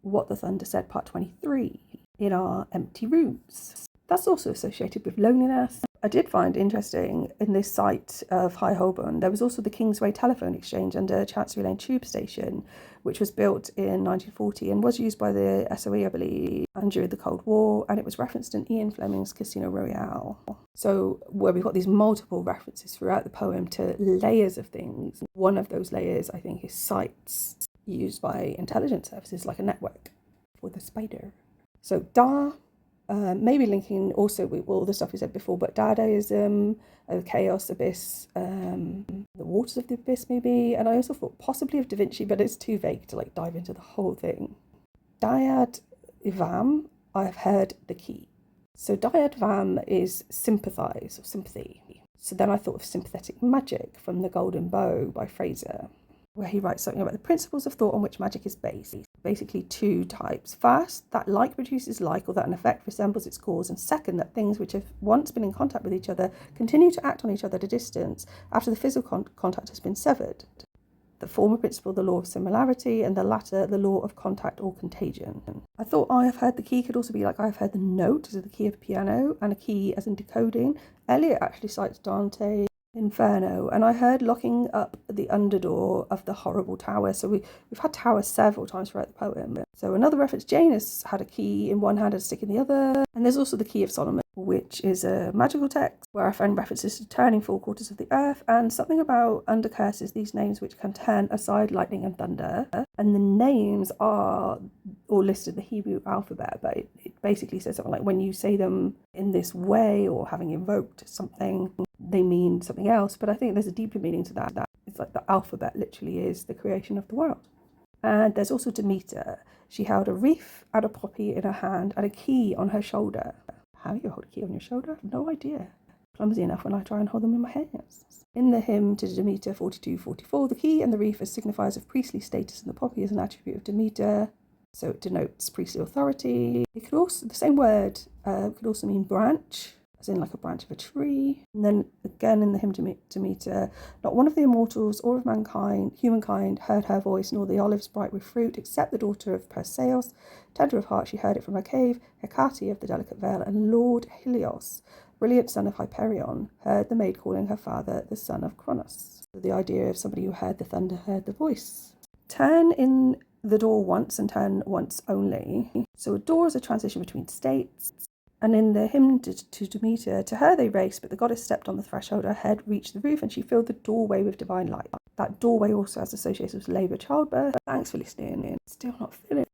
What the Thunder Said, Part 23, in our empty rooms. That's also associated with loneliness. I did find interesting in this site of High Holborn, there was also the Kingsway Telephone Exchange under Chancery Lane Tube Station, which was built in 1940 and was used by the SOE, I believe, and during the Cold War, and it was referenced in Ian Fleming's Casino Royale. So where we've got these multiple references throughout the poem to layers of things. One of those layers, I think, is sites used by intelligence services like a network for the spider. So Da, maybe linking also with all the stuff we said before, but Dadaism, chaos, abyss, the waters of the abyss maybe, and I also thought possibly of Da Vinci, but it's too vague to like dive into the whole thing. Dyad Vam, I've heard the key. So Dyad Vam is sympathize or sympathy. So then I thought of sympathetic magic from The Golden Bow by Fraser, where he writes something about the principles of thought on which magic is based. Basically two types. First, that like produces like, or that an effect resembles its cause. And second, that things which have once been in contact with each other continue to act on each other at a distance after the physical contact has been severed. The former principle, the law of similarity, and the latter, the law of contact or contagion. I thought I have heard the key could also be like I have heard the note, as the key of a piano, and a key as in decoding. Eliot actually cites Dante Inferno, and I heard locking up the underdoor of the horrible tower. So we've had towers several times throughout the poem. So another reference, Janus had a key in one hand and a stick in the other. And there's also the Key of Solomon, which is a magical text where I find references to turning four quarters of the earth and something about under curses, these names which can turn aside lightning and thunder. And the names are all listed in the Hebrew alphabet, but it basically says something like when you say them in this way or having invoked something, they mean something else. But I think there's a deeper meaning to that. It's like the alphabet literally is the creation of the world. And there's also Demeter. She held a wreath and a poppy in her hand and a key on her shoulder. How do you hold a key on your shoulder? I have no idea. Clumsy enough when I try and hold them in my hands. In the hymn to Demeter 42-44, the key and the wreath as signifiers of priestly status, and the poppy is an attribute of Demeter, so it denotes priestly authority. It could also, the same word could also mean branch, as in like a branch of a tree. And then again in the hymn to Demeter, not one of the immortals or of mankind, humankind, heard her voice, nor the olives bright with fruit, except the daughter of Perseus. Tender of heart, she heard it from her cave. Hecate of the delicate veil, and Lord Helios, brilliant son of Hyperion, heard the maid calling her father, the son of Cronos. So the idea of somebody who heard the thunder heard the voice. Turn in the door once and turn once only. So a door is a transition between states. And in the hymn to Demeter, to her they raced, but the goddess stepped on the threshold, her head reached the roof, and she filled the doorway with divine light. That doorway also has associations with labour, childbirth. Thanks for listening. Still not feeling